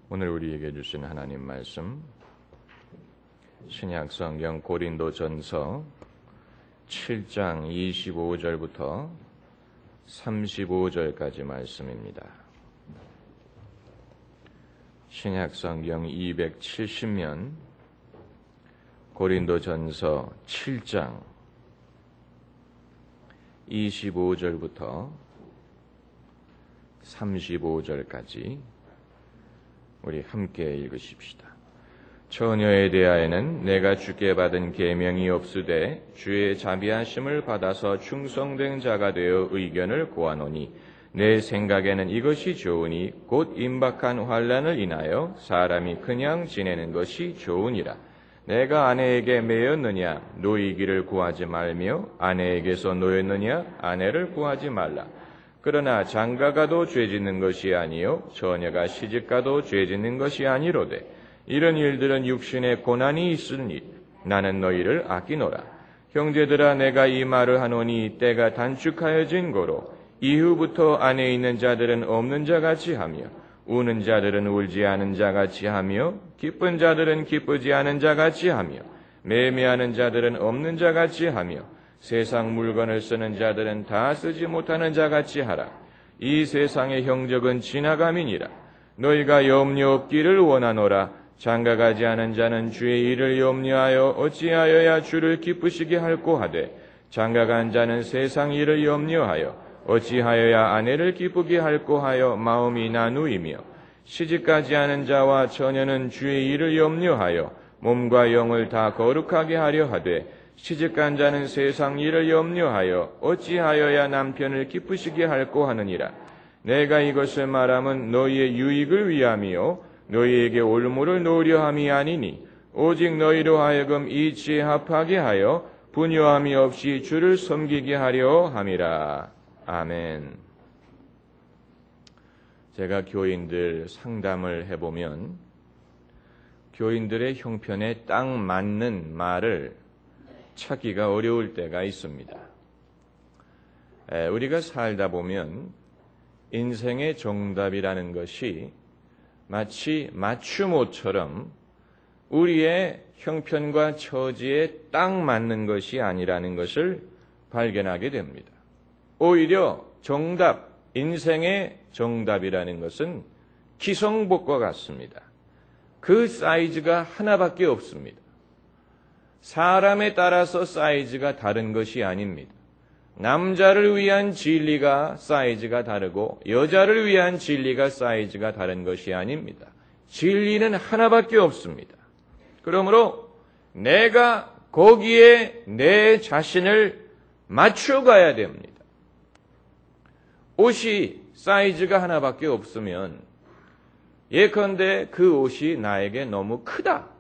오늘 우리에게 주신 하나님 말씀, 신약 성경 고린도전서 7장 25절부터 35절까지 말씀입니다. 신약 성경 270면 고린도전서 7장 25절부터 35절까지 우리 함께 읽으십시다. 처녀에 대하여는 내가 주께 받은 계명이 없으되 주의 자비하심을 받아서 충성된 자가 되어 의견을 구하노니 내 생각에는 이것이 좋으니 곧 임박한 환난을 인하여 사람이 그냥 지내는 것이 좋으니라. 내가 아내에게 매였느냐 노이기를 구하지 말며 아내에게서 노였느냐 아내를 구하지 말라. 그러나 장가가도 죄짓는 것이 아니요 처녀가 시집가도 죄짓는 것이 아니로되 이런 일들은 육신의 고난이 있으니 나는 너희를 아끼노라. 형제들아 내가 이 말을 하노니 때가 단축하여진 고로 이후부터 안에 있는 자들은 없는 자같이 하며 우는 자들은 울지 않은 자같이 하며 기쁜 자들은 기쁘지 않은 자같이 하며 매매하는 자들은 없는 자같이 하며 세상 물건을 쓰는 자들은 다 쓰지 못하는 자같이 하라. 이 세상의 형적은 지나감이니라. 너희가 염려 없기를 원하노라. 장가가지 않은 자는 주의 일을 염려하여 어찌하여야 주를 기쁘시게 할꼬 하되 장가간 자는 세상 일을 염려하여 어찌하여야 아내를 기쁘게 할꼬 하여 마음이 나누이며 시집가지 않은 자와 처녀는 주의 일을 염려하여 몸과 영을 다 거룩하게 하려 하되 시집간 자는 세상 일을 염려하여 어찌하여야 남편을 기쁘시게 할꼬 하느니라. 내가 이것을 말함은 너희의 유익을 위함이요 너희에게 올무를 놓으려 함이 아니니 오직 너희로 하여금 이치에 합하게 하여 분요함이 없이 주를 섬기게 하려 함이라. 아멘. 제가 교인들 상담을 해보면 교인들의 형편에 딱 맞는 말을 찾기가 어려울 때가 있습니다. 우리가 살다 보면 인생의 정답이라는 것이 마치 맞춤옷처럼 우리의 형편과 처지에 딱 맞는 것이 아니라는 것을 발견하게 됩니다. 오히려 정답, 인생의 정답이라는 것은 기성복과 같습니다. 그 사이즈가 하나밖에 없습니다. 사람에 따라서 사이즈가 다른 것이 아닙니다. 남자를 위한 진리가 사이즈가 다르고 여자를 위한 진리가 사이즈가 다른 것이 아닙니다. 진리는 하나밖에 없습니다. 그러므로 내가 거기에 내 자신을 맞춰가야 됩니다. 옷이 사이즈가 하나밖에 없으면 예컨대 그 옷이 나에게 너무 크다.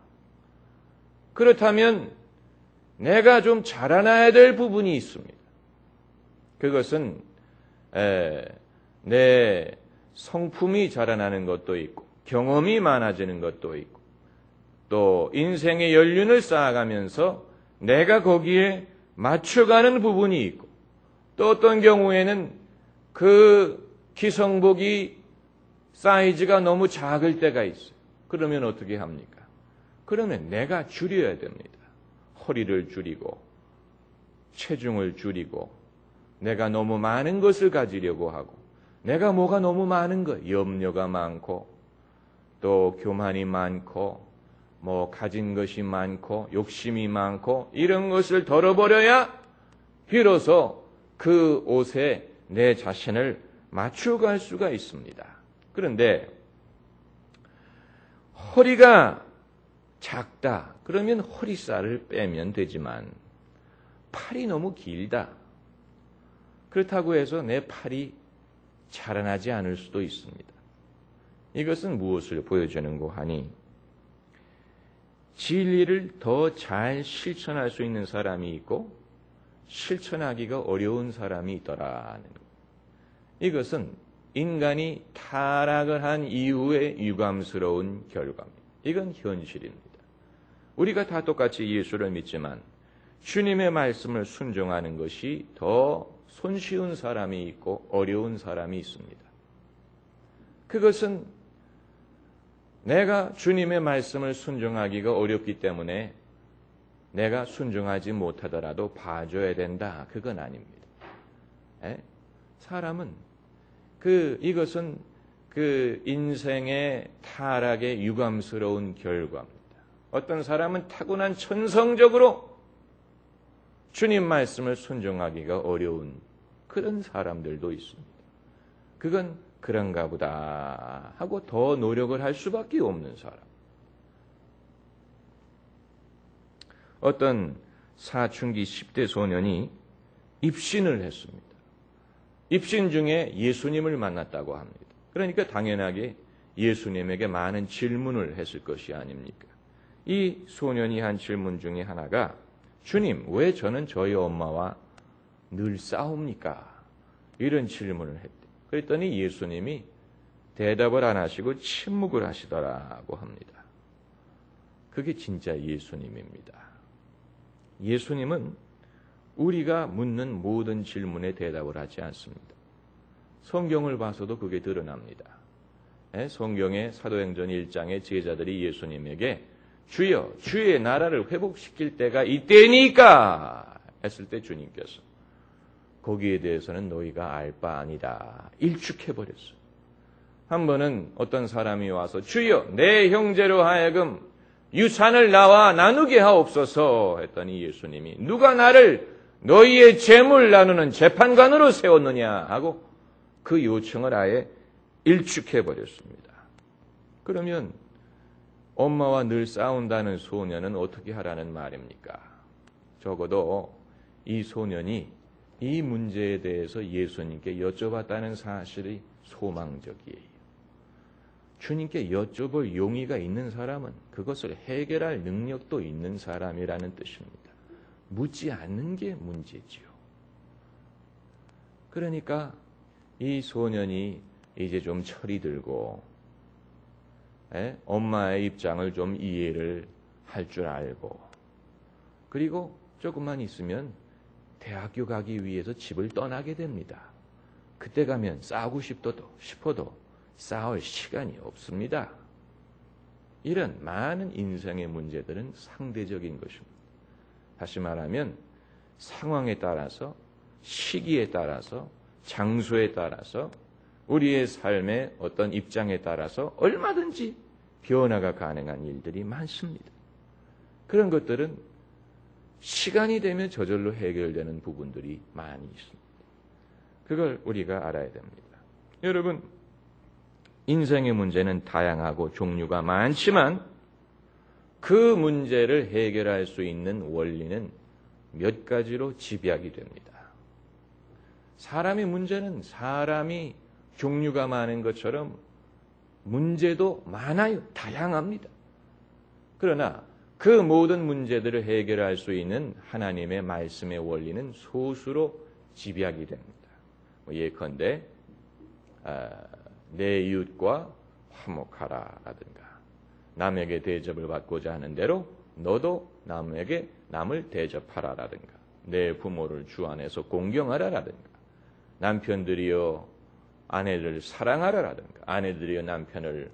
그렇다면 내가 좀 자라나야 될 부분이 있습니다. 그것은 내 성품이 자라나는 것도 있고 경험이 많아지는 것도 있고 또 인생의 연륜을 쌓아가면서 내가 거기에 맞춰가는 부분이 있고 또 어떤 경우에는 그 기성복이 사이즈가 너무 작을 때가 있어요. 그러면 어떻게 합니까? 그러면 내가 줄여야 됩니다. 허리를 줄이고 체중을 줄이고 내가 너무 많은 것을 가지려고 하고 내가 뭐가 너무 많은 거 염려가 많고 또 교만이 많고 뭐 가진 것이 많고 욕심이 많고 이런 것을 덜어버려야 비로소 그 옷에 내 자신을 맞춰갈 수가 있습니다. 그런데 허리가 작다. 그러면 허리살을 빼면 되지만 팔이 너무 길다. 그렇다고 해서 내 팔이 자라나지 않을 수도 있습니다. 이것은 무엇을 보여주는고 하니 진리를 더 잘 실천할 수 있는 사람이 있고 실천하기가 어려운 사람이 있더라는 것. 이것은 인간이 타락을 한 이후의 유감스러운 결과입니다. 이건 현실입니다. 우리가 다 똑같이 예수를 믿지만 주님의 말씀을 순종하는 것이 더 손쉬운 사람이 있고 어려운 사람이 있습니다. 그것은 내가 주님의 말씀을 순종하기가 어렵기 때문에 내가 순종하지 못하더라도 봐줘야 된다. 그건 아닙니다. 사람은 이것은 인생의 타락의 유감스러운 결과입니다. 어떤 사람은 타고난 천성적으로 주님 말씀을 순종하기가 어려운 그런 사람들도 있습니다. 그건 그런가 보다 하고 더 노력을 할 수밖에 없는 사람. 어떤 사춘기 10대 소년이 입신을 했습니다. 입신 중에 예수님을 만났다고 합니다. 그러니까 당연하게 예수님에게 많은 질문을 했을 것이 아닙니까? 이 소년이 한 질문 중에 하나가 주님, 왜 저는 저희 엄마와 늘 싸웁니까? 이런 질문을 했대요. 그랬더니 예수님이 대답을 안 하시고 침묵을 하시더라고 합니다. 그게 진짜 예수님입니다. 예수님은 우리가 묻는 모든 질문에 대답을 하지 않습니다. 성경을 봐서도 그게 드러납니다. 성경의 사도행전 1장의 제자들이 예수님에게 주여, 주의 나라를 회복시킬 때가 이때니까 했을 때 주님께서 거기에 대해서는 너희가 알 바 아니다. 일축해버렸어요. 한 번은 어떤 사람이 와서 주여, 내 형제로 하여금 유산을 나와 나누게 하옵소서 했더니 예수님이 누가 나를 너희의 재물 나누는 재판관으로 세웠느냐 하고 그 요청을 아예 일축해버렸습니다. 그러면 엄마와 늘 싸운다는 소년은 어떻게 하라는 말입니까? 적어도 이 소년이 이 문제에 대해서 예수님께 여쭤봤다는 사실이 소망적이에요. 주님께 여쭤볼 용의가 있는 사람은 그것을 해결할 능력도 있는 사람이라는 뜻입니다. 묻지 않는 게 문제지요. 그러니까 이 소년이 이제 좀 철이 들고 엄마의 입장을 좀 이해를 할 줄 알고 그리고 조금만 있으면 대학교 가기 위해서 집을 떠나게 됩니다. 그때 가면 싸우고 싶어도 싸울 시간이 없습니다. 이런 많은 인생의 문제들은 상대적인 것입니다. 다시 말하면 상황에 따라서 시기에 따라서 장소에 따라서 우리의 삶의 어떤 입장에 따라서 얼마든지 변화가 가능한 일들이 많습니다. 그런 것들은 시간이 되면 저절로 해결되는 부분들이 많이 있습니다. 그걸 우리가 알아야 됩니다. 여러분, 인생의 문제는 다양하고 종류가 많지만 그 문제를 해결할 수 있는 원리는 몇 가지로 집약이 됩니다. 사람의 문제는 사람이 종류가 많은 것처럼 문제도 많아요. 다양합니다. 그러나 그 모든 문제들을 해결할 수 있는 하나님의 말씀의 원리는 소수로 집약이 됩니다. 예컨대 내 이웃과 화목하라라든가 남에게 대접을 받고자 하는 대로 너도 남에게 남을 대접하라라든가 내 부모를 주 안에서 공경하라라든가 남편들이여 아내를 사랑하라라든가 아내들이여 남편을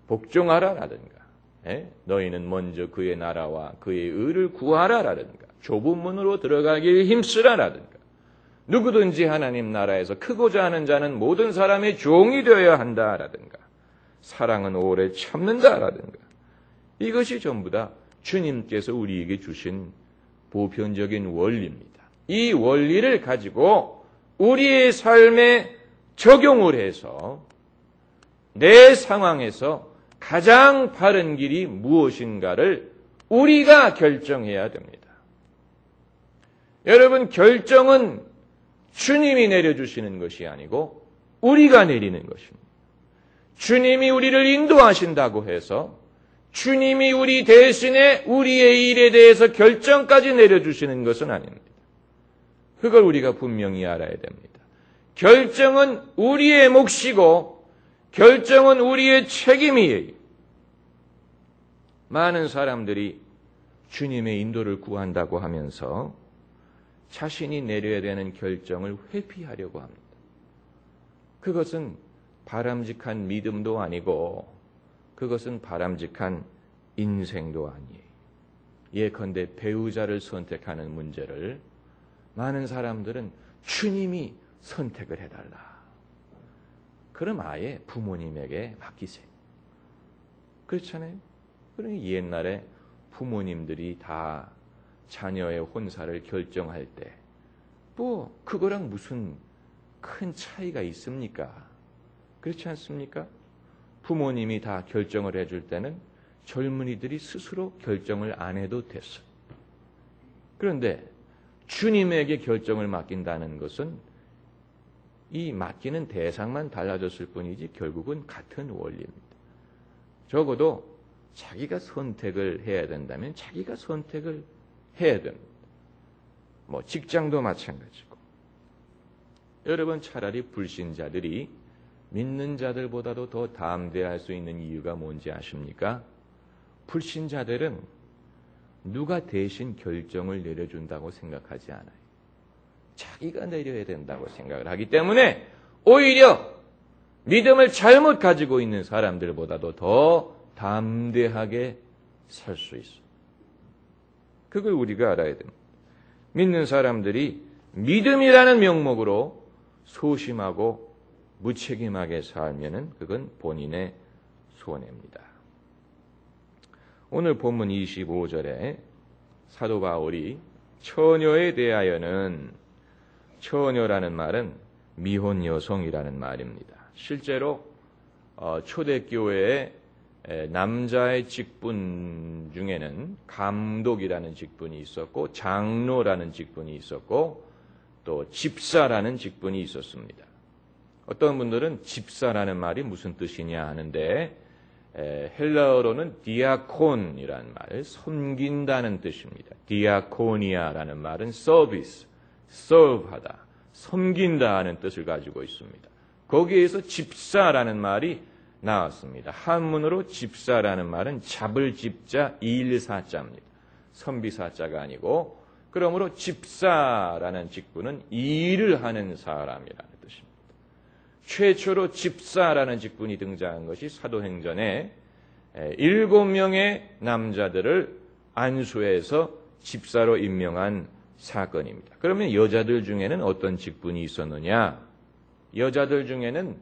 복종하라라든가 너희는 먼저 그의 나라와 그의 의를 구하라라든가 좁은 문으로 들어가길 힘쓰라라든가 누구든지 하나님 나라에서 크고자 하는 자는 모든 사람의 종이 되어야 한다라든가 사랑은 오래 참는다라든가 이것이 전부 다 주님께서 우리에게 주신 보편적인 원리입니다. 이 원리를 가지고 우리의 삶에 적용을 해서 내 상황에서 가장 바른 길이 무엇인가를 우리가 결정해야 됩니다. 여러분, 결정은 주님이 내려주시는 것이 아니고 우리가 내리는 것입니다. 주님이 우리를 인도하신다고 해서 주님이 우리 대신에 우리의 일에 대해서 결정까지 내려주시는 것은 아닙니다. 그걸 우리가 분명히 알아야 됩니다. 결정은 우리의 몫이고 결정은 우리의 책임이에요. 많은 사람들이 주님의 인도를 구한다고 하면서 자신이 내려야 되는 결정을 회피하려고 합니다. 그것은 바람직한 믿음도 아니고 그것은 바람직한 인생도 아니에요. 예컨대 배우자를 선택하는 문제를 많은 사람들은 주님이 선택을 해달라. 그럼 아예 부모님에게 맡기세요. 그렇잖아요. 그러니 옛날에 부모님들이 다 자녀의 혼사를 결정할 때 뭐 그거랑 무슨 큰 차이가 있습니까? 그렇지 않습니까? 부모님이 다 결정을 해줄 때는 젊은이들이 스스로 결정을 안 해도 됐어요. 그런데 주님에게 결정을 맡긴다는 것은 이 맡기는 대상만 달라졌을 뿐이지 결국은 같은 원리입니다. 적어도 자기가 선택을 해야 된다면 자기가 선택을 해야 됩니다. 뭐 직장도 마찬가지고. 여러분 차라리 불신자들이 믿는 자들보다도 더 담대할 수 있는 이유가 뭔지 아십니까? 불신자들은 누가 대신 결정을 내려준다고 생각하지 않아요. 자기가 내려야 된다고 생각을 하기 때문에 오히려 믿음을 잘못 가지고 있는 사람들보다도 더 담대하게 살 수 있어요. 그걸 우리가 알아야 됩니다. 믿는 사람들이 믿음이라는 명목으로 소심하고 무책임하게 살면은 그건 본인의 손해입니다. 오늘 본문 25절에 사도 바울이 처녀에 대하여는, 처녀라는 말은 미혼 여성이라는 말입니다. 실제로 초대교회의 남자의 직분 중에는 감독이라는 직분이 있었고 장로라는 직분이 있었고 또 집사라는 직분이 있었습니다. 어떤 분들은 집사라는 말이 무슨 뜻이냐 하는데 헬라어로는 디아콘이라는 말, 섬긴다는 뜻입니다. 디아코니아라는 말은 서비스, serve하다, 섬긴다 하는 뜻을 가지고 있습니다. 거기에서 집사라는 말이 나왔습니다. 한문으로 집사라는 말은 잡을 집자 일사자입니다. 선비사자가 아니고, 그러므로 집사라는 직분은 일을 하는 사람이라는 뜻입니다. 최초로 집사라는 직분이 등장한 것이 사도행전에 7명의 남자들을 안수해서 집사로 임명한 사건입니다. 그러면 여자들 중에는 어떤 직분이 있었느냐? 여자들 중에는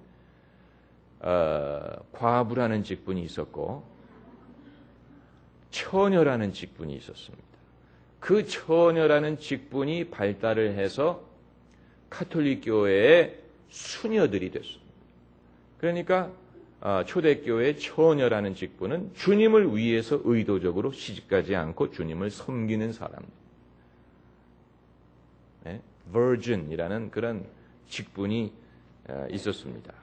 과부라는 직분이 있었고 처녀라는 직분이 있었습니다. 그 처녀라는 직분이 발달을 해서 가톨릭 교회의 수녀들이 됐습니다. 그러니까 초대교회의 처녀라는 직분은 주님을 위해서 의도적으로 시집가지 않고 주님을 섬기는 사람들. 네? virgin이라는 그런 직분이 있었습니다.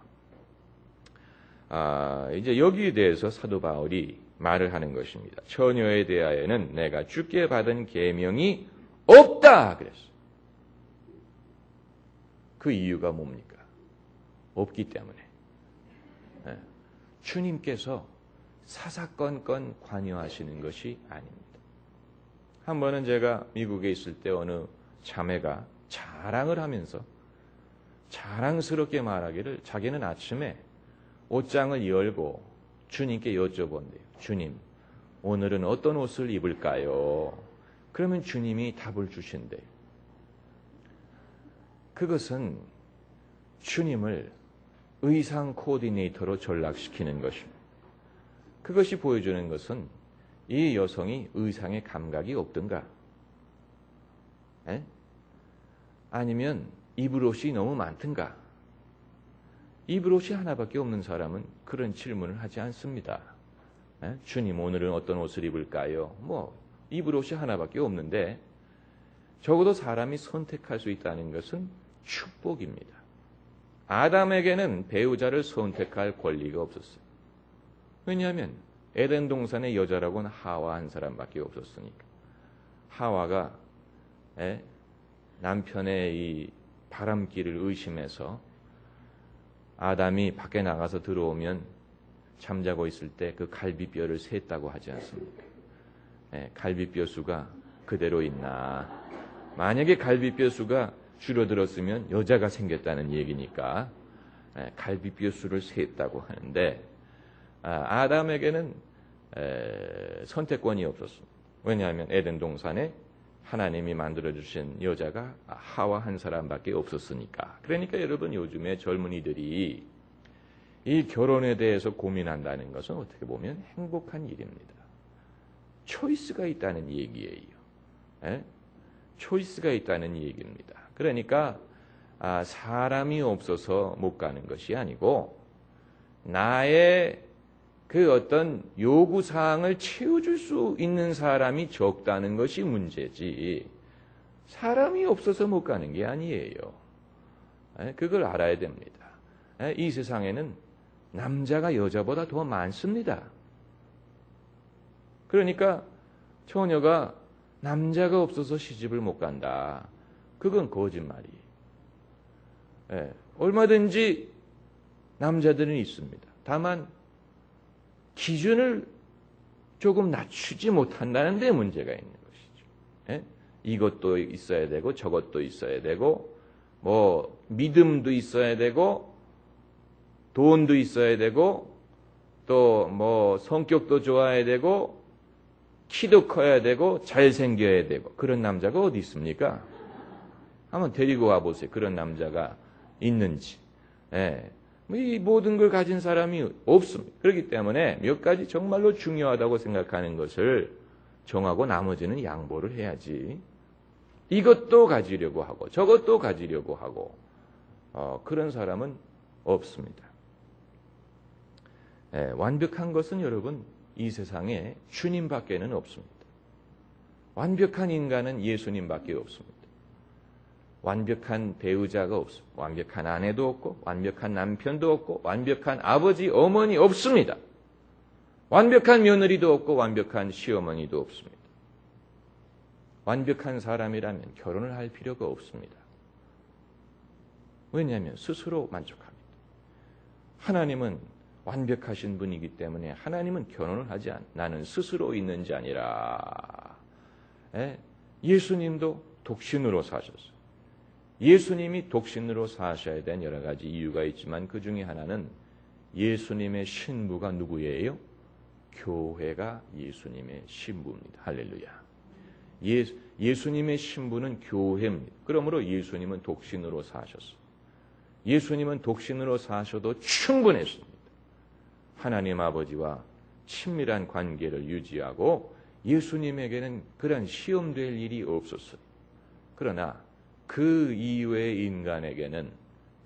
이제 여기에 대해서 사도 바울이 말을 하는 것입니다. 처녀에 대하여는 내가 주께 받은 계명이 없다 그랬어요. 그 이유가 뭡니까? 없기 때문에. 네. 주님께서 사사건건 관여하시는 것이 아닙니다. 한 번은 제가 미국에 있을 때 어느 자매가 자랑을 하면서 자랑스럽게 말하기를 자기는 아침에 옷장을 열고 주님께 여쭤본대요. 주님, 오늘은 어떤 옷을 입을까요? 그러면 주님이 답을 주신대요. 그것은 주님을 의상 코디네이터로 전락시키는 것입니다. 그것이 보여주는 것은 이 여성이 의상에 감각이 없던가? 아니면 입을 옷이 너무 많던가? 입을 옷이 하나밖에 없는 사람은 그런 질문을 하지 않습니다. 주님, 오늘은 어떤 옷을 입을까요? 입을 옷이 하나밖에 없는데 적어도 사람이 선택할 수 있다는 것은 축복입니다. 아담에게는 배우자를 선택할 권리가 없었어요. 왜냐하면 에덴 동산의 여자라고는 하와 한 사람밖에 없었으니까. 하와가 남편의 이 바람길을 의심해서 아담이 밖에 나가서 들어오면 잠자고 있을 때 그 갈비뼈를 셌다고 하지 않습니까? 갈비뼈 수가 그대로 있나. 만약에 갈비뼈 수가 줄어들었으면 여자가 생겼다는 얘기니까 갈비뼈 수를 셌다고 하는데 아담에게는 선택권이 없었습니다. 왜냐하면 에덴 동산에 하나님이 만들어주신 여자가 하와 한 사람밖에 없었으니까. 그러니까 여러분 요즘에 젊은이들이 이 결혼에 대해서 고민한다는 것은 어떻게 보면 행복한 일입니다. 초이스가 있다는 얘기예요. 초이스가 있다는 얘기입니다. 그러니까 사람이 없어서 못 가는 것이 아니고 나의 그 어떤 요구사항을 채워줄 수 있는 사람이 적다는 것이 문제지 사람이 없어서 못 가는 게 아니에요. 그걸 알아야 됩니다. 이 세상에는 남자가 여자보다 더 많습니다. 그러니까 처녀가 남자가 없어서 시집을 못 간다. 그건 거짓말이에요. 얼마든지 남자들은 있습니다. 다만 기준을 조금 낮추지 못한다는 데 문제가 있는 것이죠. 이것도 있어야 되고 저것도 있어야 되고 뭐 믿음도 있어야 되고 돈도 있어야 되고 또 뭐 성격도 좋아야 되고 키도 커야 되고 잘생겨야 되고 그런 남자가 어디 있습니까? 한번 데리고 와보세요. 그런 남자가 있는지. 이 모든 걸 가진 사람이 없습니다. 그렇기 때문에 몇 가지 정말로 중요하다고 생각하는 것을 정하고 나머지는 양보를 해야지. 이것도 가지려고 하고 저것도 가지려고 하고 그런 사람은 없습니다. 완벽한 것은 여러분 이 세상에 주님밖에는 없습니다. 완벽한 인간은 예수님밖에 없습니다. 완벽한 배우자가 없습니다. 완벽한 아내도 없고 완벽한 남편도 없고 완벽한 아버지, 어머니 없습니다. 완벽한 며느리도 없고 완벽한 시어머니도 없습니다. 완벽한 사람이라면 결혼을 할 필요가 없습니다. 왜냐하면 스스로 만족합니다. 하나님은 완벽하신 분이기 때문에 하나님은 결혼을 하지 않아. 나는 스스로 있는 자 아니라. 예수님도 독신으로 사셨어요. 예수님이 독신으로 사셔야 된 여러 가지 이유가 있지만 그 중에 하나는 예수님의 신부가 누구예요? 교회가 예수님의 신부입니다. 할렐루야. 예수님의 신부는 교회입니다. 그러므로 예수님은 독신으로 사셨어요. 예수님은 독신으로 사셔도 충분했습니다. 하나님 아버지와 친밀한 관계를 유지하고 예수님에게는 그런 시험될 일이 없었어요. 그러나 그 이외의 인간에게는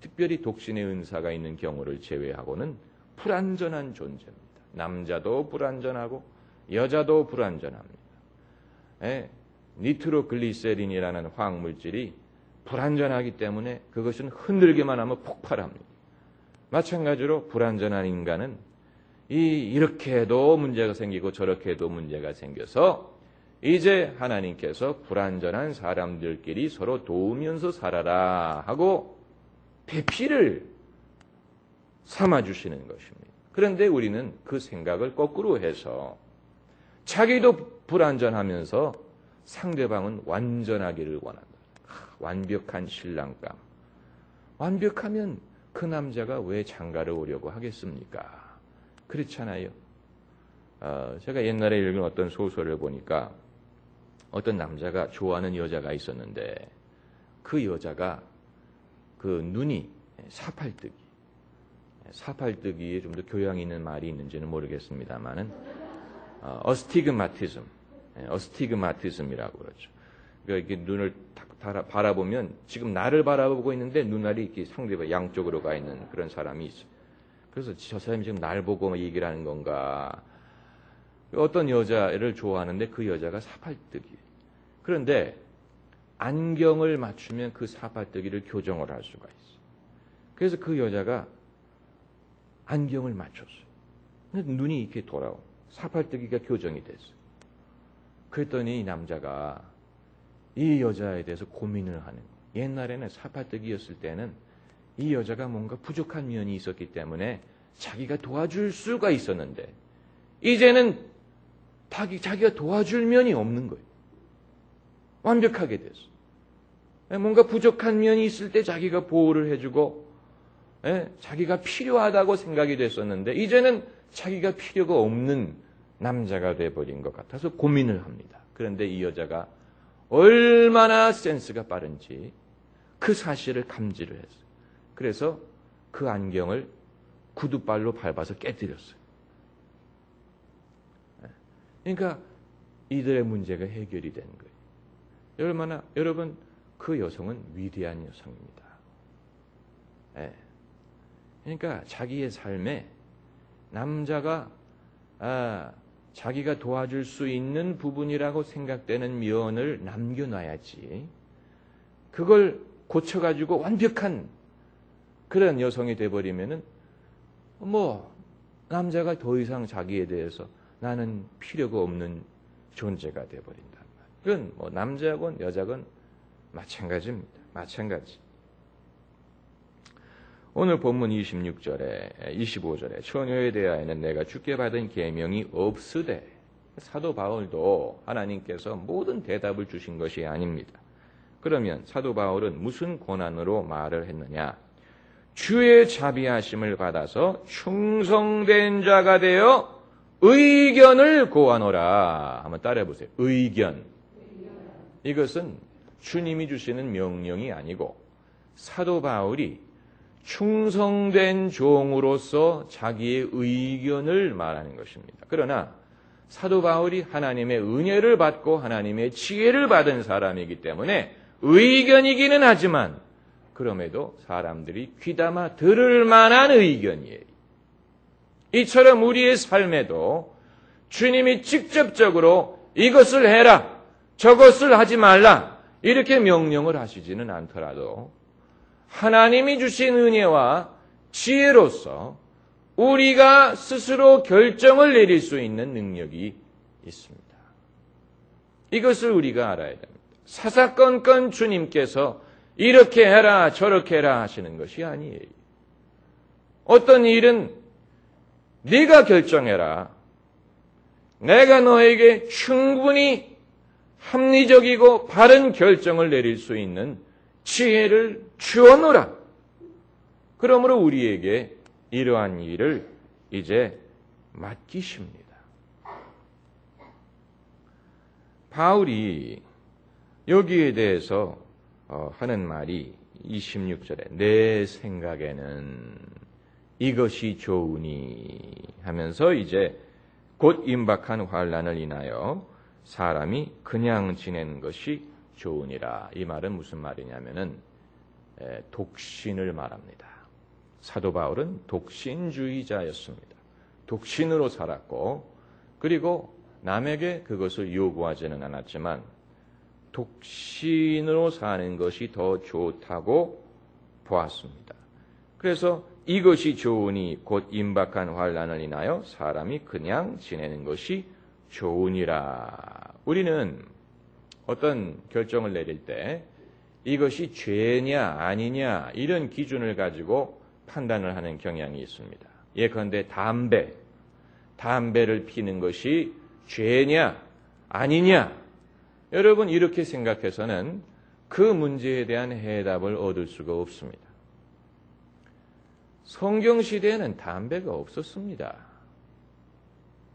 특별히 독신의 은사가 있는 경우를 제외하고는 불완전한 존재입니다. 남자도 불완전하고 여자도 불완전합니다. 니트로글리세린이라는 화학물질이 불완전하기 때문에 그것은 흔들기만 하면 폭발합니다. 마찬가지로 불완전한 인간은 이렇게 해도 문제가 생기고 저렇게 해도 문제가 생겨서 이제 하나님께서 불완전한 사람들끼리 서로 도우면서 살아라 하고 배필을 삼아주시는 것입니다. 그런데 우리는 그 생각을 거꾸로 해서 자기도 불완전하면서 상대방은 완전하기를 원한다. 완벽한 신랑감. 완벽하면 그 남자가 왜 장가를 오려고 하겠습니까? 그렇잖아요. 제가 옛날에 읽은 어떤 소설을 보니까 어떤 남자가 좋아하는 여자가 있었는데 그 여자가 그 눈이 사팔뜨기에 좀 더 교養있는 말이 있는지는 모르겠습니다만은 어스티그마티즘이라고 그러죠. 그러니까 이렇게 눈을 딱 바라보면 지금 나를 바라보고 있는데 눈알이 이렇게 상대방 양쪽으로 가 있는 그런 사람이 있어요. 그래서 저 사람이 지금 날 보고 얘기를 하는 건가? 어떤 여자를 좋아하는데 그 여자가 사팔뜨기. 그런데 안경을 맞추면 그 사팔뜨기를 교정을 할 수가 있어요. 그래서 그 여자가 안경을 맞췄어요. 근데 눈이 이렇게 돌아오고 사팔뜨기가 교정이 됐어요. 그랬더니 이 남자가 이 여자에 대해서 고민을 하는 거예요. 옛날에는 사팔뜨기였을 때는 이 여자가 뭔가 부족한 면이 있었기 때문에 자기가 도와줄 수가 있었는데 이제는 자기가 도와줄 면이 없는 거예요. 완벽하게 됐어. 뭔가 부족한 면이 있을 때 자기가 보호를 해주고 자기가 필요하다고 생각이 됐었는데 이제는 자기가 필요가 없는 남자가 돼버린 것 같아서 고민을 합니다. 그런데 이 여자가 얼마나 센스가 빠른지 그 사실을 감지를 했어요. 그래서 그 안경을 구두발로 밟아서 깨뜨렸어요. 그러니까 이들의 문제가 해결이 된 거예요. 여러분, 그 여성은 위대한 여성입니다. 그러니까 자기의 삶에 남자가 자기가 도와줄 수 있는 부분이라고 생각되는 면을 남겨놔야지, 그걸 고쳐가지고 완벽한 그런 여성이 돼버리면은 남자가 더 이상 자기에 대해서 나는 필요가 없는 존재가 돼버린단 말이에요. 그건 남자건 여자건 마찬가지입니다. 마찬가지. 오늘 본문 25절에 처녀에 대하여는 내가 주께 받은 계명이 없으되, 사도 바울도 하나님께서 모든 대답을 주신 것이 아닙니다. 그러면 사도 바울은 무슨 권한으로 말을 했느냐? 주의 자비하심을 받아서 충성된 자가 되어 의견을 고하노라. 한번 따라해 보세요. 의견. 이것은 주님이 주시는 명령이 아니고 사도 바울이 충성된 종으로서 자기의 의견을 말하는 것입니다. 그러나 사도 바울이 하나님의 은혜를 받고 하나님의 지혜를 받은 사람이기 때문에 의견이기는 하지만 그럼에도 사람들이 귀담아 들을 만한 의견이에요. 이처럼 우리의 삶에도 주님이 직접적으로 이것을 해라, 저것을 하지 말라 이렇게 명령을 하시지는 않더라도 하나님이 주신 은혜와 지혜로서 우리가 스스로 결정을 내릴 수 있는 능력이 있습니다. 이것을 우리가 알아야 됩니다. 사사건건 주님께서 이렇게 해라 저렇게 해라 하시는 것이 아니에요. 어떤 일은 네가 결정해라. 내가 너에게 충분히 합리적이고 바른 결정을 내릴 수 있는 지혜를 주어노라. 그러므로 우리에게 이러한 일을 이제 맡기십니다. 바울이 여기에 대해서 하는 말이 26절에 내 생각에는 이것이 좋으니 하면서 이제 곧 임박한 환난을 인하여 사람이 그냥 지내는 것이 좋으니라. 이 말은 무슨 말이냐면은 독신을 말합니다. 사도 바울은 독신주의자였습니다. 독신으로 살았고 그리고 남에게 그것을 요구하지는 않았지만 독신으로 사는 것이 더 좋다고 보았습니다. 그래서 이것이 좋으니 곧 임박한 환난을 인하여 사람이 그냥 지내는 것이 좋으니라. 우리는 어떤 결정을 내릴 때 이것이 죄냐 아니냐 이런 기준을 가지고 판단을 하는 경향이 있습니다. 예컨대 담배를 피는 것이 죄냐 아니냐, 여러분 이렇게 생각해서는 그 문제에 대한 해답을 얻을 수가 없습니다. 성경시대에는 담배가 없었습니다.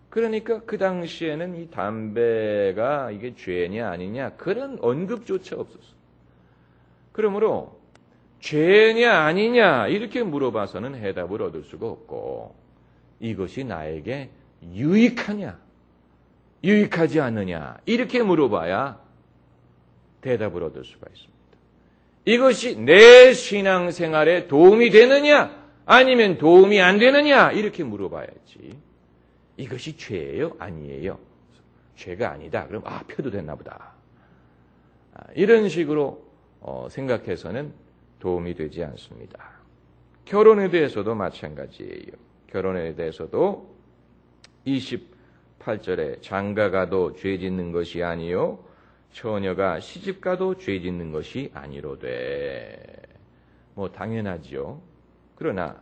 그러니까 그 당시에는 이 담배가 이게 죄냐 아니냐 그런 언급조차 없었어요. 그러므로 죄냐 아니냐 이렇게 물어봐서는 해답을 얻을 수가 없고, 이것이 나에게 유익하냐 유익하지 않느냐 이렇게 물어봐야 대답을 얻을 수가 있습니다. 이것이 내 신앙생활에 도움이 되느냐 아니면 도움이 안 되느냐 이렇게 물어봐야지, 이것이 죄예요? 아니에요? 죄가 아니다. 그럼 펴도 됐나 보다. 이런 식으로 생각해서는 도움이 되지 않습니다. 결혼에 대해서도 마찬가지예요. 결혼에 대해서도 28절에 장가가도 죄 짓는 것이 아니요 처녀가 시집가도 죄 짓는 것이 아니로되. 당연하죠. 그러나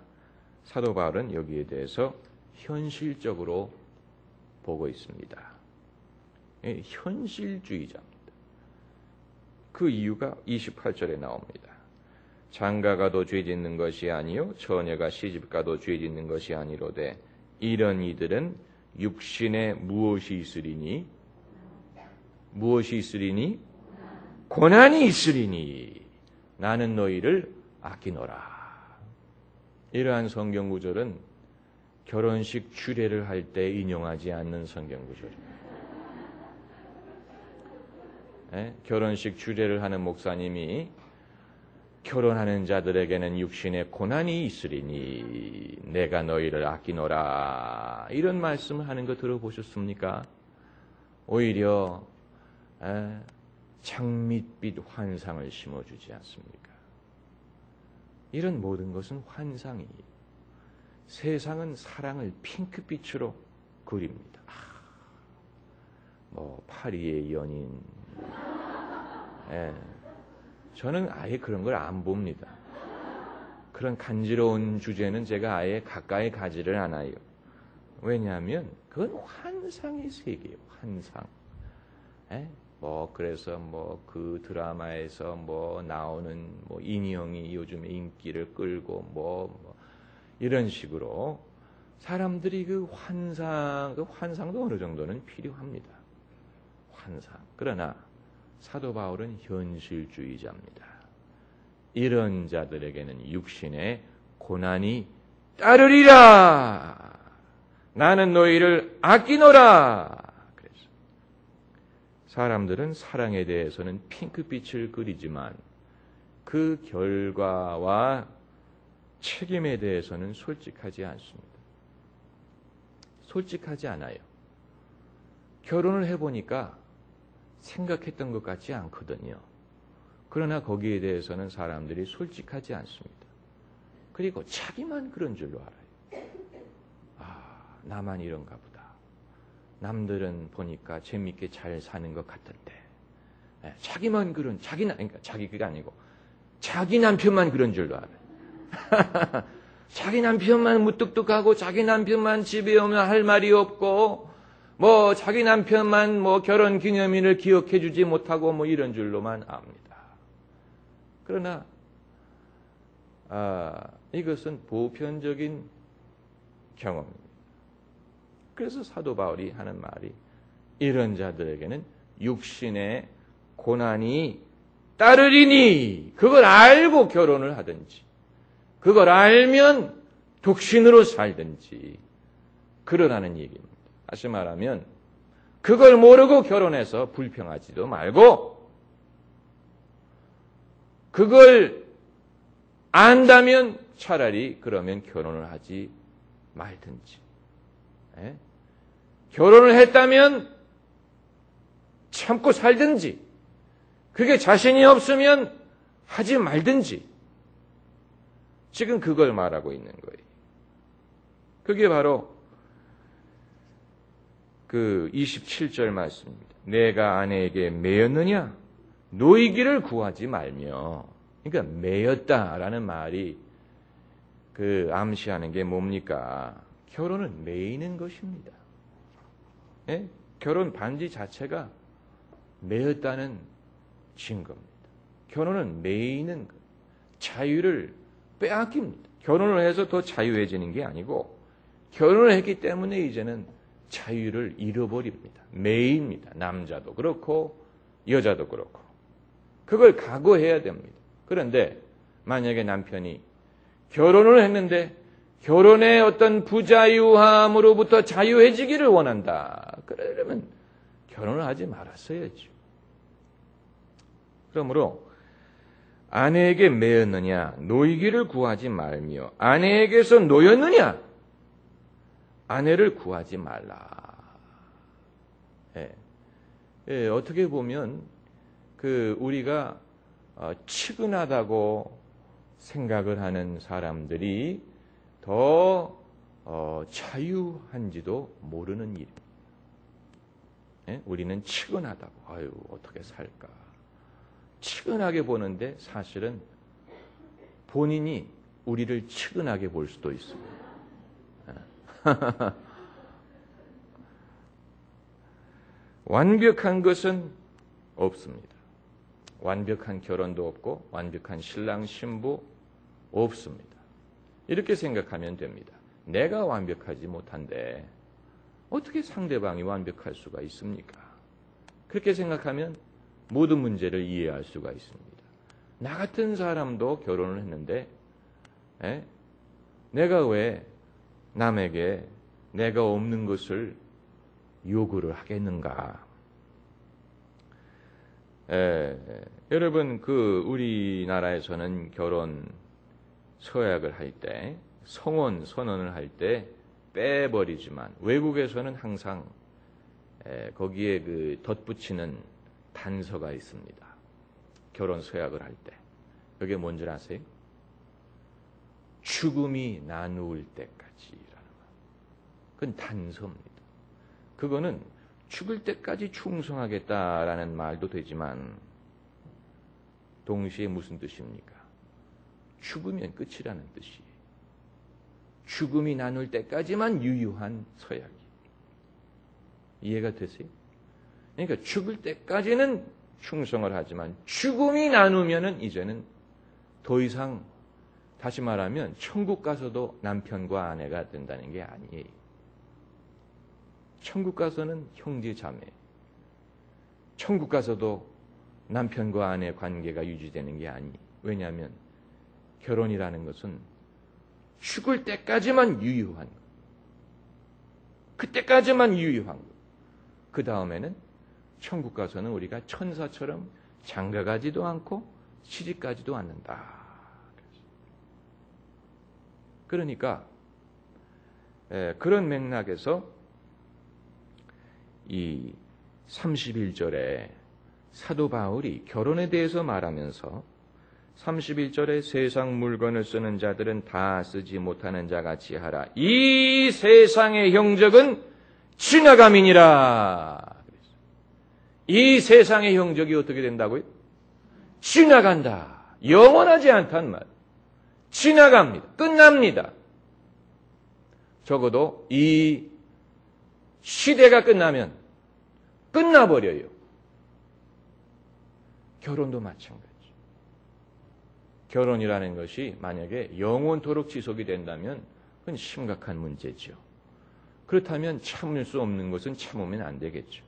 사도 바울은 여기에 대해서 현실적으로 보고 있습니다. 현실주의자입니다. 그 이유가 28절에 나옵니다. 장가가도 죄 짓는 것이 아니요 처녀가 시집가도 죄 짓는 것이 아니로되 이런 이들은 육신에 무엇이 있으리니? 무엇이 있으리니? 고난이 있으리니 나는 너희를 아끼노라. 이러한 성경 구절은 결혼식 주례를 할 때 인용하지 않는 성경 구절입니다. 결혼식 주례를 하는 목사님이 결혼하는 자들에게는 육신의 고난이 있으리니 내가 너희를 아끼노라 이런 말씀을 하는 거 들어보셨습니까? 오히려 장밋빛 환상을 심어주지 않습니까? 이런 모든 것은 환상이에요. 세상은 사랑을 핑크빛으로 그립니다. 파리의 연인. 저는 아예 그런 걸 안 봅니다. 그런 간지러운 주제는 제가 아예 가까이 가지를 않아요. 왜냐하면 그건 환상의 세계예요. 환상. 그래서 그 드라마에서 나오는 인형이 요즘에 인기를 끌고 이런 식으로 사람들이 그 환상도 어느 정도는 필요합니다. 환상. 그러나 사도 바울은 현실주의자입니다. 이런 자들에게는 육신의 고난이 따르리라. 나는 너희를 아끼노라. 그래서 사람들은 사랑에 대해서는 핑크빛을 그리지만 그 결과와 책임에 대해서는 솔직하지 않습니다. 솔직하지 않아요. 결혼을 해보니까 생각했던 것 같지 않거든요. 그러나 거기에 대해서는 사람들이 솔직하지 않습니다. 그리고 자기만 그런 줄로 알아요. 나만 이런가 보다. 남들은 보니까 재밌게 잘 사는 것 같던데. 자기만 그러니까 자기가 아니고 자기 남편만 그런 줄로 알아요. 자기 남편만 무뚝뚝하고 자기 남편만 집에 오면 할 말이 없고 자기 남편만 결혼 기념일을 기억해 주지 못하고 이런 줄로만 압니다. 그러나 이것은 보편적인 경험입니다. 그래서 사도 바울이 하는 말이 이런 자들에게는 육신의 고난이 따르리니 그걸 알고 결혼을 하든지 그걸 알면 독신으로 살든지 그러라는 얘기입니다. 다시 말하면 그걸 모르고 결혼해서 불평하지도 말고 그걸 안다면 차라리 그러면 결혼을 하지 말든지 결혼을 했다면 참고 살든지 그게 자신이 없으면 하지 말든지 지금 그걸 말하고 있는 거예요. 그게 바로 그 27절 말씀입니다. 내가 아내에게 매였느냐? 노이기를 구하지 말며. 그러니까 매였다라는 말이 그 암시하는 게 뭡니까? 결혼은 매이는 것입니다. 결혼 반지 자체가 매였다는 증거입니다. 결혼은 매이는 것, 자유를 빼앗깁니다. 결혼을 해서 더 자유해지는 게 아니고 결혼을 했기 때문에 이제는 자유를 잃어버립니다. 매입니다. 남자도 그렇고 여자도 그렇고. 그걸 각오해야 됩니다. 그런데 만약에 남편이 결혼을 했는데 결혼의 어떤 부자유함으로부터 자유해지기를 원한다. 그러려면 결혼을 하지 말았어야죠. 그러므로 아내에게 매였느냐 노이기를 구하지 말며 아내에게서 노였느냐 아내를 구하지 말라. 어떻게 보면 우리가 측은하다고 생각을 하는 사람들이 더 자유한지도 모르는 일입니다. 우리는 측은하다고 어떻게 살까 측은하게 보는데 사실은 본인이 우리를 측은하게 볼 수도 있습니다. 완벽한 것은 없습니다. 완벽한 결혼도 없고 완벽한 신랑 신부 없습니다. 이렇게 생각하면 됩니다. 내가 완벽하지 못한데 어떻게 상대방이 완벽할 수가 있습니까? 그렇게 생각하면 모든 문제를 이해할 수가 있습니다. 나 같은 사람도 결혼을 했는데 내가 왜 남에게 내가 없는 것을 요구를 하겠는가? 여러분, 우리나라에서는 결혼 서약을 할 때, 성혼 선언을 할 때 빼버리지만 외국에서는 항상 거기에 덧붙이는 단서가 있습니다. 결혼 서약을 할 때. 그게 뭔지 아세요? 죽음이 나누을 때까지라는 말. 그건 단서입니다. 그거는 죽을 때까지 충성하겠다라는 말도 되지만 동시에 무슨 뜻입니까? 죽으면 끝이라는 뜻이에요. 죽음이 나눌 때까지만 유효한 서약이. 이해가 되세요? 그러니까 죽을 때까지는 충성을 하지만 죽음이 나누면은 이제는 더 이상, 다시 말하면 천국 가서도 남편과 아내가 된다는 게 아니에요. 천국 가서는 형제 자매, 천국 가서도 남편과 아내 관계가 유지되는 게 아니에요. 왜냐하면 결혼이라는 것은 죽을 때까지만 유효한 것. 그때까지만 유효한 것. 그 다음에는 천국 가서는 우리가 천사처럼 장가가지도 않고 시집가지도 않는다. 그러니까 그런 맥락에서 이 31절에 사도 바울이 결혼에 대해서 말하면서 31절에 세상 물건을 쓰는 자들은 다 쓰지 못하는 자같이 하라. 이 세상의 형적은 지나감이니라. 이 세상의 형적이 어떻게 된다고요? 지나간다. 영원하지 않단 말. 지나갑니다. 끝납니다. 적어도 이 시대가 끝나면 끝나버려요. 결혼도 마찬가지. 결혼이라는 것이 만약에 영원토록 지속이 된다면 그건 심각한 문제죠. 그렇다면 참을 수 없는 것은 참으면 안 되겠죠.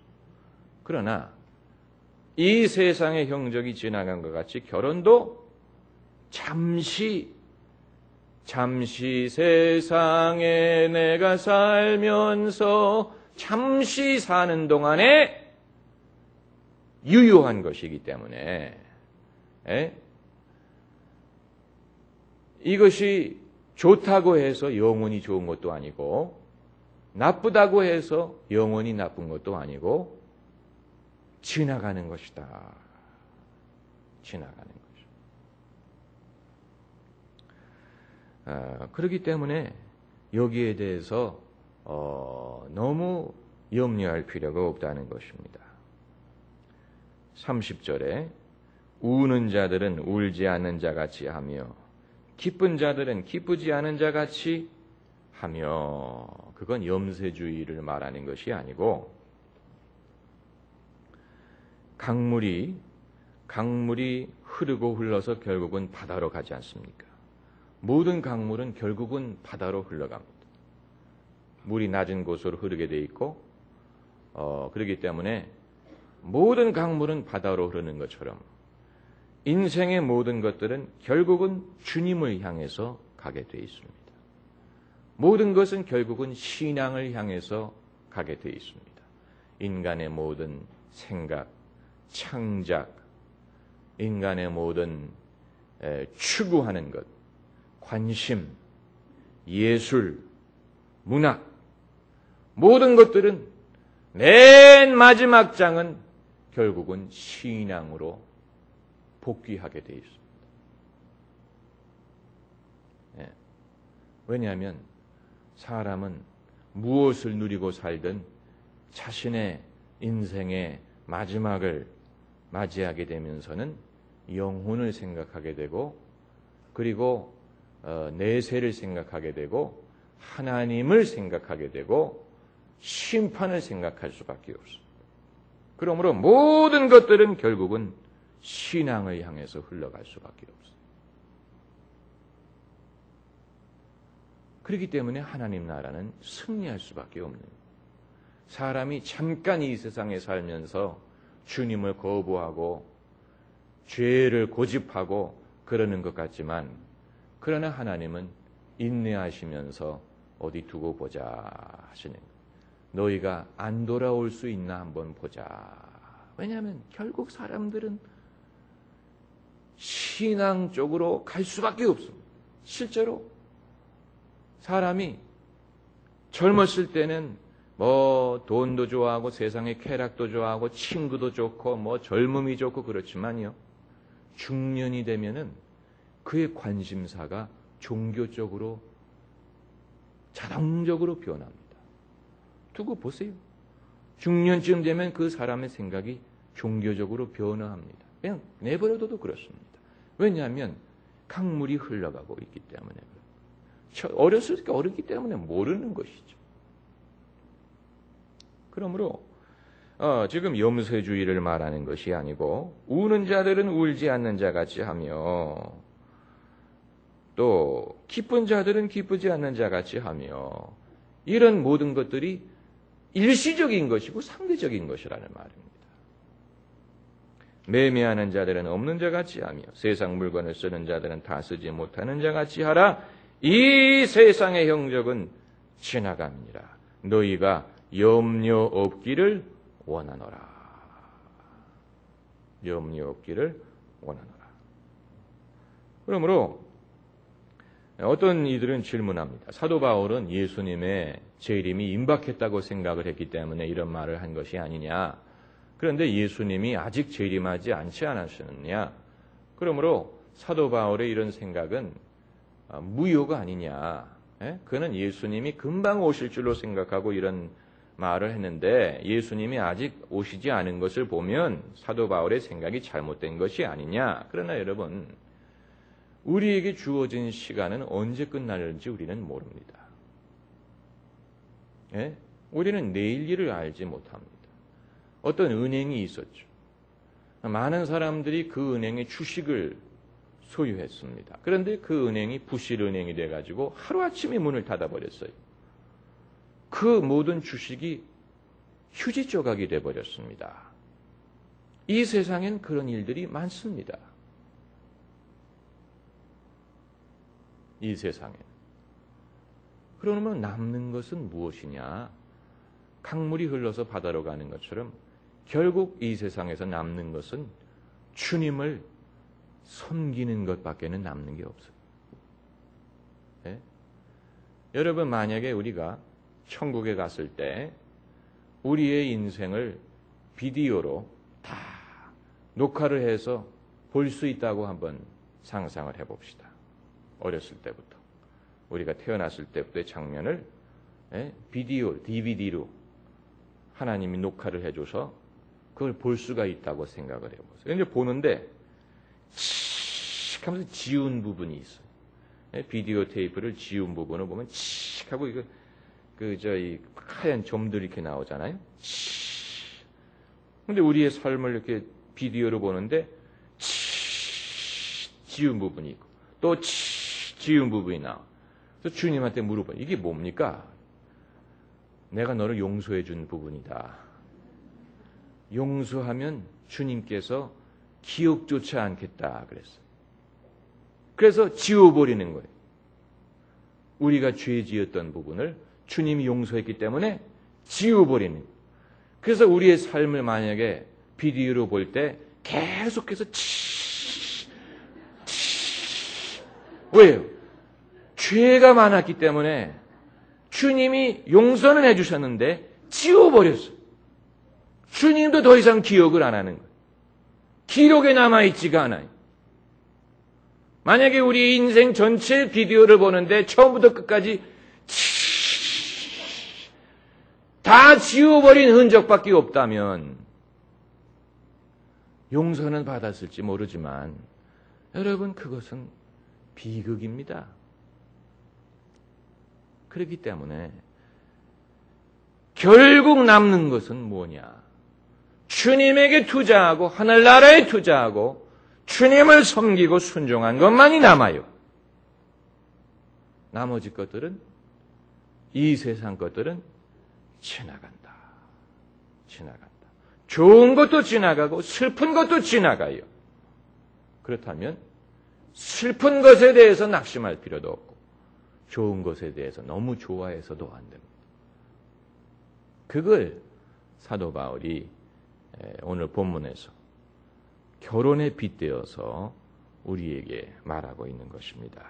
그러나 이 세상의 형적이 지나간 것 같이 결혼도 잠시 세상에 내가 살면서 잠시 사는 동안에 유효한 것이기 때문에 이것이 좋다고 해서 영원히 좋은 것도 아니고 나쁘다고 해서 영원히 나쁜 것도 아니고 지나가는 것이다. 지나가는 것이다. 그렇기 때문에 여기에 대해서 너무 염려할 필요가 없다는 것입니다. 30절에 우는 자들은 울지 않는 자같이 하며 기쁜 자들은 기쁘지 않은 자같이 하며, 그건 염세주의를 말하는 것이 아니고 강물이 흐르고 흘러서 결국은 바다로 가지 않습니까? 모든 강물은 결국은 바다로 흘러갑니다. 물이 낮은 곳으로 흐르게 돼 있고 그렇기 때문에 모든 강물은 바다로 흐르는 것처럼 인생의 모든 것들은 결국은 주님을 향해서 가게 돼 있습니다. 모든 것은 결국은 신앙을 향해서 가게 돼 있습니다. 인간의 모든 생각, 창작, 인간의 모든 추구하는 것, 관심, 예술, 문학, 모든 것들은 맨 마지막 장은 결국은 신앙으로 복귀하게 돼 있습니다. 왜냐하면 사람은 무엇을 누리고 살든 자신의 인생의 마지막을 맞이하게 되면서는 영혼을 생각하게 되고 그리고 내세를 생각하게 되고 하나님을 생각하게 되고 심판을 생각할 수밖에 없습니다. 그러므로 모든 것들은 결국은 신앙을 향해서 흘러갈 수밖에 없어요. 그렇기 때문에 하나님 나라는 승리할 수밖에 없는 거예요. 사람이 잠깐 이 세상에 살면서 주님을 거부하고 죄를 고집하고 그러는 것 같지만, 그러나 하나님은 인내하시면서 어디 두고 보자 하시는 거예요. 너희가 안 돌아올 수 있나 한번 보자. 왜냐하면 결국 사람들은 신앙 쪽으로 갈 수밖에 없습니다. 실제로 사람이 젊었을 때는 뭐 돈도 좋아하고 세상의 쾌락도 좋아하고 친구도 좋고 뭐 젊음이 좋고 그렇지만요, 중년이 되면은 그의 관심사가 종교 쪽으로 자동적으로 변합니다. 두고 보세요. 중년쯤 되면 그 사람의 생각이 종교적으로 변화합니다. 그냥 내버려둬도 그렇습니다. 왜냐하면 강물이 흘러가고 있기 때문에. 어렸을 때 어렸기 때문에 모르는 것이죠. 그러므로 지금 염세주의를 말하는 것이 아니고, 우는 자들은 울지 않는 자같이 하며 또 기쁜 자들은 기쁘지 않는 자같이 하며, 이런 모든 것들이 일시적인 것이고 상대적인 것이라는 말입니다. 매매하는 자들은 없는 자같이 하며 세상 물건을 쓰는 자들은 다 쓰지 못하는 자같이 하라. 이 세상의 형적은 지나갑니다. 너희가 염려 없기를 원하노라. 염려 없기를 원하노라. 그러므로 어떤 이들은 질문합니다. 사도 바울은 예수님의 재림이 임박했다고 생각을 했기 때문에 이런 말을 한 것이 아니냐. 그런데 예수님이 아직 재림하지 않지 않으셨느냐. 그러므로 사도 바울의 이런 생각은 무효가 아니냐. 그는 예수님이 금방 오실 줄로 생각하고 이런 말을 했는데, 예수님이 아직 오시지 않은 것을 보면 사도 바울의 생각이 잘못된 것이 아니냐. 그러나 여러분, 우리에게 주어진 시간은 언제 끝날지 우리는 모릅니다. 우리는 내일 일을 알지 못합니다. 어떤 은행이 있었죠. 많은 사람들이 그 은행의 주식을 소유했습니다. 그런데 그 은행이 부실은행이 돼가지고 하루아침에 문을 닫아버렸어요. 그 모든 주식이 휴지 조각이 돼버렸습니다. 이 세상엔 그런 일들이 많습니다. 이 세상에. 그러면 남는 것은 무엇이냐? 강물이 흘러서 바다로 가는 것처럼 결국 이 세상에서 남는 것은 주님을 섬기는 것밖에는 남는 게 없어요. 네? 여러분, 만약에 우리가 천국에 갔을 때 우리의 인생을 비디오로 다 녹화를 해서 볼 수 있다고 한번 상상을 해봅시다. 어렸을 때부터 우리가 태어났을 때부터의 장면을 비디오, DVD로 하나님이 녹화를 해줘서 그걸 볼 수가 있다고 생각을 해보세요. 그런데 보는데 칙 하면서 지운 부분이 있어요. 비디오 테이프를 지운 부분을 보면 칙 하고 이거 이 하얀 점들이 이렇게 나오잖아요. 칙. 근데 우리의 삶을 이렇게 비디오로 보는데 칙 지운 부분이 있고 또 칙 지운 부분이 나와. 그래서 주님한테 물어봐요. 이게 뭡니까? 내가 너를 용서해 준 부분이다. 용서하면 주님께서 기억조차 않겠다 그랬어요. 그래서 지워버리는 거예요. 우리가 죄 지었던 부분을 주님이 용서했기 때문에 지워버리는 거예요. 그래서 우리의 삶을 만약에 비디오로 볼 때 계속해서 왜요? 죄가 많았기 때문에 주님이 용서는 해주셨는데 지워버렸어요. 주님도 더 이상 기억을 안 하는 거예요. 기록에 남아있지가 않아요. 만약에 우리 인생 전체 비디오를 보는데 처음부터 끝까지 다 지워버린 흔적밖에 없다면 용서는 받았을지 모르지만 여러분, 그것은 비극입니다. 그렇기 때문에 결국 남는 것은 뭐냐? 주님에게 투자하고 하늘나라에 투자하고 주님을 섬기고 순종한 것만이 남아요. 나머지 것들은 이 세상 것들은 지나간다. 지나간다. 좋은 것도 지나가고 슬픈 것도 지나가요. 그렇다면 슬픈 것에 대해서 낙심할 필요도 없고 좋은 것에 대해서 너무 좋아해서도 안 됩니다. 그걸 사도 바울이 오늘 본문에서 결혼에 빗대어서 우리에게 말하고 있는 것입니다.